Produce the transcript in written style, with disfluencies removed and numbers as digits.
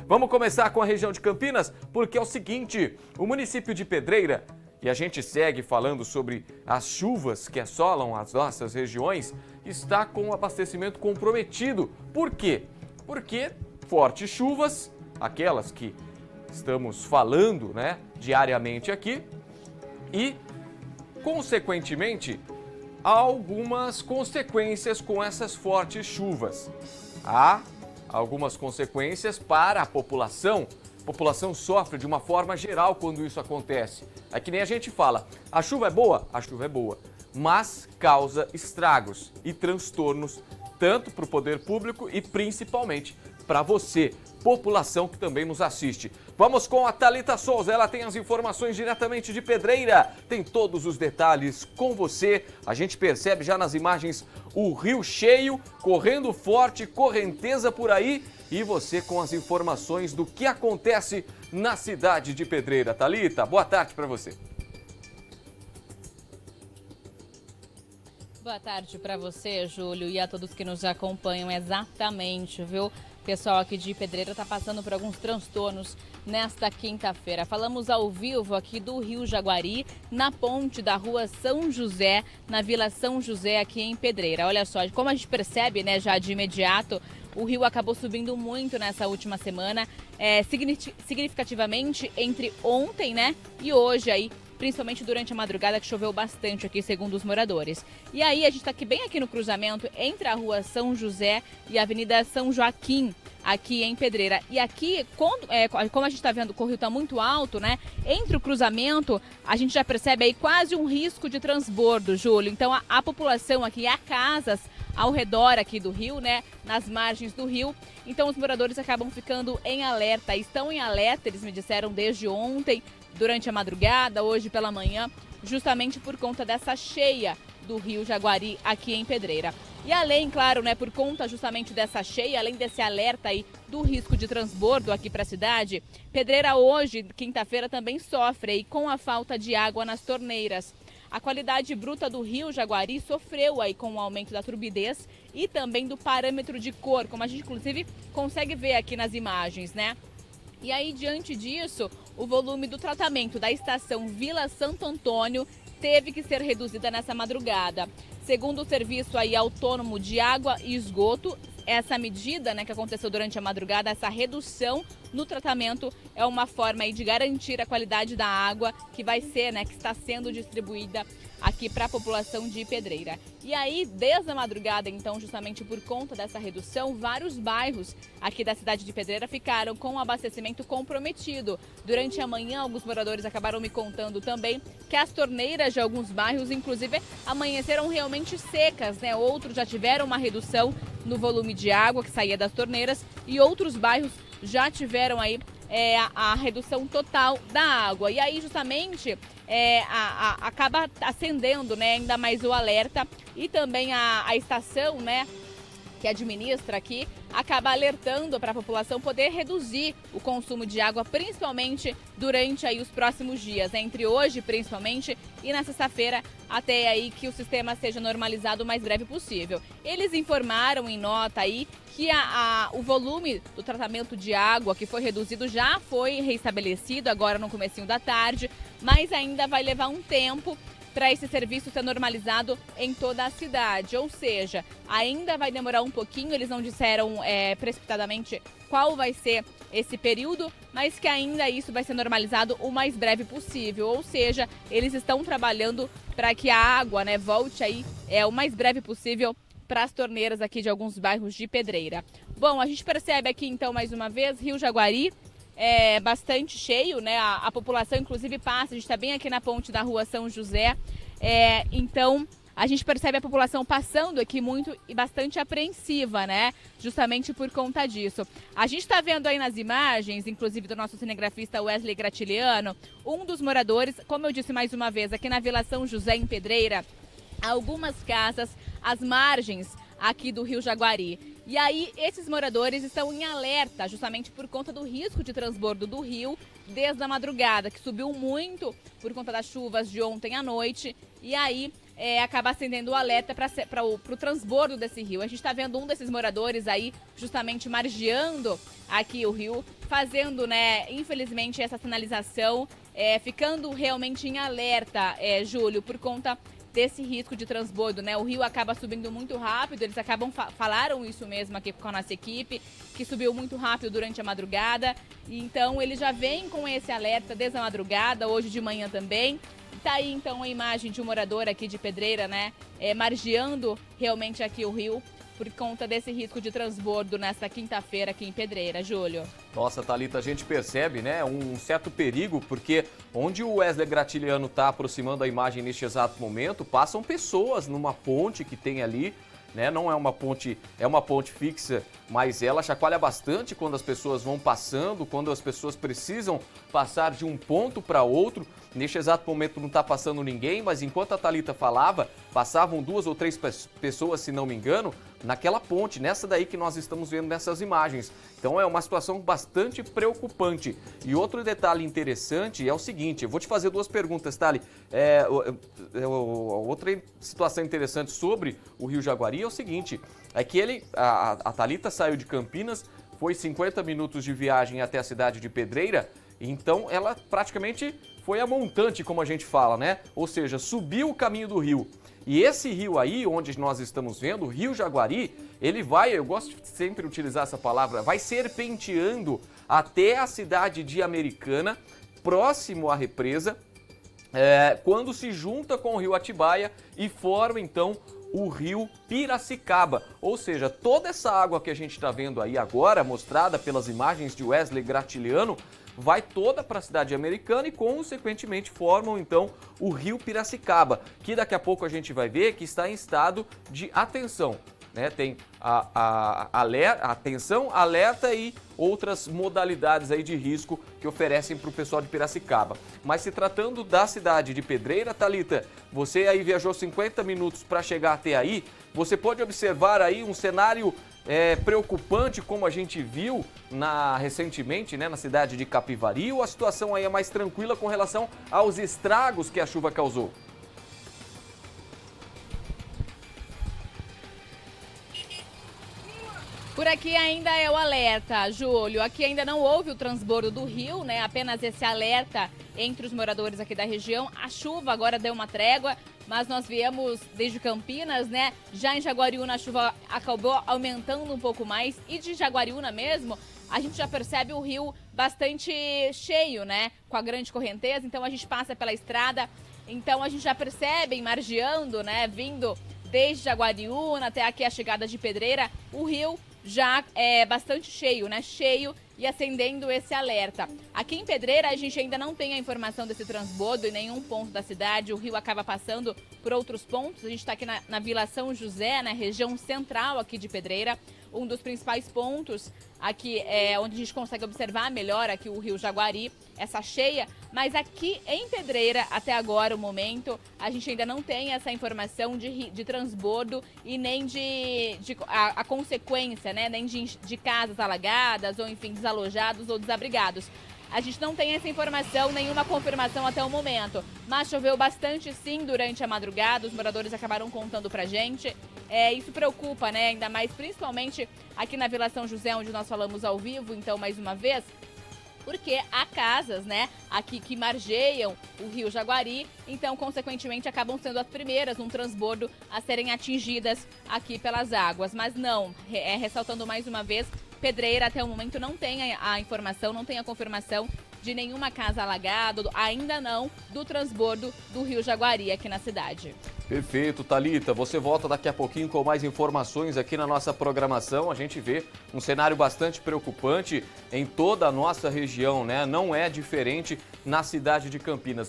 Vamos começar com a região de Campinas, porque é o seguinte, o município de Pedreira, e a gente segue falando sobre as chuvas que assolam as nossas regiões, está com o abastecimento comprometido. Por quê? Porque fortes chuvas, aquelas que estamos falando, né, diariamente aqui, e, consequentemente, há algumas consequências com essas fortes chuvas. Há algumas consequências para a população. A população sofre de uma forma geral quando isso acontece. É que nem a gente fala, a chuva é boa? A chuva é boa, mas causa estragos e transtornos tanto para o poder público e principalmente para você, população que também nos assiste. Vamos com a Thalita Souza, ela tem as informações diretamente de Pedreira, tem todos os detalhes com você. A gente percebe já nas imagens o rio cheio, correndo forte, correnteza por aí, e você com as informações do que acontece na cidade de Pedreira. Thalita, boa tarde para você. Boa tarde para você, Júlio, e a todos que nos acompanham. Exatamente, viu? O pessoal aqui de Pedreira está passando por alguns transtornos nesta quinta-feira. Falamos ao vivo aqui do Rio Jaguari, na ponte da rua São José, na Vila São José, aqui em Pedreira. Olha só, como a gente percebe, né, já de imediato, o rio acabou subindo muito nessa última semana, significativamente entre ontem, né, e hoje aí, principalmente durante a madrugada, que choveu bastante aqui, segundo os moradores. E aí, a gente está aqui bem aqui no cruzamento entre a rua São José e a Avenida São Joaquim, aqui em Pedreira. E aqui, como a gente está vendo que o rio está muito alto, né? Entre o cruzamento, a gente já percebe aí quase um risco de transbordo, Júlio. Então, a população aqui, há casas ao redor aqui do rio, né? Nas margens do rio. Então, os moradores acabam ficando em alerta. Estão em alerta, eles me disseram, desde ontem, durante a madrugada, hoje pela manhã, justamente por conta dessa cheia do Rio Jaguari aqui em Pedreira. E além, claro, né, por conta justamente dessa cheia, além desse alerta aí do risco de transbordo aqui para a cidade, Pedreira hoje, quinta-feira, também sofre aí com a falta de água nas torneiras. A qualidade bruta do Rio Jaguari sofreu aí com o aumento da turbidez e também do parâmetro de cor, como a gente inclusive consegue ver aqui nas imagens, né? E aí, diante disso, o volume do tratamento da estação Vila Santo Antônio teve que ser reduzida nessa madrugada. Segundo o Serviço aí Autônomo de Água e Esgoto, essa medida, né, que aconteceu durante a madrugada, essa redução no tratamento é uma forma aí de garantir a qualidade da água que vai ser, né, que está sendo distribuída aqui para a população de Pedreira. E aí, desde a madrugada, então, justamente por conta dessa redução, vários bairros aqui da cidade de Pedreira ficaram com o abastecimento comprometido. Durante a manhã, alguns moradores acabaram me contando também que as torneiras de alguns bairros, inclusive, amanheceram realmente secas, né? Outros já tiveram uma redução no volume de água que saía das torneiras e outros bairros já tiveram aí a redução total da água. E aí, justamente, acaba acendendo, né, ainda mais o alerta e também a estação, né, que administra aqui, acaba alertando para a população poder reduzir o consumo de água, principalmente durante aí os próximos dias, né? Entre hoje, principalmente, e na sexta-feira, até aí que o sistema seja normalizado o mais breve possível. Eles informaram em nota aí que o volume do tratamento de água que foi reduzido já foi reestabelecido agora no comecinho da tarde, mas ainda vai levar um tempo para esse serviço ser normalizado em toda a cidade. Ou seja, ainda vai demorar um pouquinho, eles não disseram precipitadamente qual vai ser esse período, mas que ainda isso vai ser normalizado o mais breve possível. Ou seja, eles estão trabalhando para que a água, né, volte aí o mais breve possível para as torneiras aqui de alguns bairros de Pedreira. Bom, a gente percebe aqui então mais uma vez Rio Jaguari bastante cheio, né? A população inclusive passa, a gente está bem aqui na ponte da rua São José, então a gente percebe a população passando aqui muito e bastante apreensiva, né? Justamente por conta disso. A gente está vendo aí nas imagens, inclusive do nosso cinegrafista Wesley Gratiliano, um dos moradores, como eu disse mais uma vez, aqui na Vila São José, em Pedreira, algumas casas às margens aqui do Rio Jaguari. E aí, esses moradores estão em alerta justamente por conta do risco de transbordo do rio desde a madrugada, que subiu muito por conta das chuvas de ontem à noite. E aí, acaba acendendo o alerta para o transbordo desse rio. A gente está vendo um desses moradores aí justamente margeando aqui o rio, fazendo, né, infelizmente, essa sinalização, ficando realmente em alerta, Júlio, por conta desse risco de transbordo, né? O rio acaba subindo muito rápido, eles falaram isso mesmo aqui com a nossa equipe, que subiu muito rápido durante a madrugada, então ele já vem com esse alerta desde a madrugada, hoje de manhã também. Tá aí então a imagem de um morador aqui de Pedreira, né? Margeando realmente aqui o rio por conta desse risco de transbordo nesta quinta-feira aqui em Pedreira, Júlio. Nossa, Thalita, a gente percebe, né, um certo perigo, porque onde o Wesley Graciliano está aproximando a imagem neste exato momento, passam pessoas numa ponte que tem ali, né? Não é uma ponte, é uma ponte fixa, mas ela chacoalha bastante quando as pessoas vão passando, quando as pessoas precisam passar de um ponto para outro. Neste exato momento não está passando ninguém, mas enquanto a Thalita falava, passavam 2 ou 3 pessoas, se não me engano, naquela ponte, nessa daí que nós estamos vendo nessas imagens. Então é uma situação bastante preocupante. E outro detalhe interessante é o seguinte, eu vou te fazer 2 perguntas, Thali. Outra situação interessante sobre o Rio Jaguari é o seguinte, é que a Thalita saiu de Campinas, foi 50 minutos de viagem até a cidade de Pedreira, então ela praticamente foi a montante, como a gente fala, né? Ou seja, subiu o caminho do rio. E esse rio aí, onde nós estamos vendo, o Rio Jaguari, ele vai, eu gosto de sempre utilizar essa palavra, vai serpenteando até a cidade de Americana, próximo à represa, quando se junta com o Rio Atibaia e forma então o Rio Piracicaba. Ou seja, toda essa água que a gente está vendo aí agora, mostrada pelas imagens de Wesley Graciliano, vai toda para a cidade americana e, consequentemente, formam, então, o Rio Piracicaba, que daqui a pouco a gente vai ver que está em estado de atenção, né? Tem atenção, alerta e outras modalidades aí de risco que oferecem para o pessoal de Piracicaba. Mas se tratando da cidade de Pedreira, Thalita, você aí viajou 50 minutos para chegar até aí, você pode observar aí um cenário preocupante, como a gente viu recentemente, né, na cidade de Capivari, ou a situação aí é mais tranquila com relação aos estragos que a chuva causou? Por aqui ainda é o alerta, Júlio. Aqui ainda não houve o transbordo do rio, né? Apenas esse alerta entre os moradores aqui da região. A chuva agora deu uma trégua, mas nós viemos desde Campinas, né? Já em Jaguariúna a chuva acabou aumentando um pouco mais. E de Jaguariúna mesmo, a gente já percebe o rio bastante cheio, né? Com a grande correnteza, então a gente passa pela estrada. Então a gente já percebe, margeando, né? Vindo desde Jaguariúna até aqui a chegada de Pedreira, o rio já é bastante cheio, né? Cheio e acendendo esse alerta. Aqui em Pedreira a gente ainda não tem a informação desse transbordo em nenhum ponto da cidade. O rio acaba passando por outros pontos. A gente está aqui na Vila São José, na região central aqui de Pedreira. Um dos principais pontos aqui é onde a gente consegue observar melhor aqui o Rio Jaguari, essa cheia. Mas aqui em Pedreira, até agora, o momento, a gente ainda não tem essa informação de transbordo e nem a consequência, né? Nem de casas alagadas ou, enfim, desalojados ou desabrigados. A gente não tem essa informação, nenhuma confirmação até o momento. Mas choveu bastante sim durante a madrugada, os moradores acabaram contando pra gente. Isso preocupa, né? Ainda mais, principalmente aqui na Vila São José, onde nós falamos ao vivo, então, mais uma vez, porque há casas, né, aqui que margeiam o Rio Jaguari, então, consequentemente, acabam sendo as primeiras num transbordo a serem atingidas aqui pelas águas. Mas não, ressaltando mais uma vez, Pedreira até o momento não tem a informação, não tem a confirmação de nenhuma casa alagada, ainda não, do transbordo do Rio Jaguari aqui na cidade. Perfeito, Thalita. Você volta daqui a pouquinho com mais informações aqui na nossa programação. A gente vê um cenário bastante preocupante em toda a nossa região, né? Não é diferente na cidade de Campinas.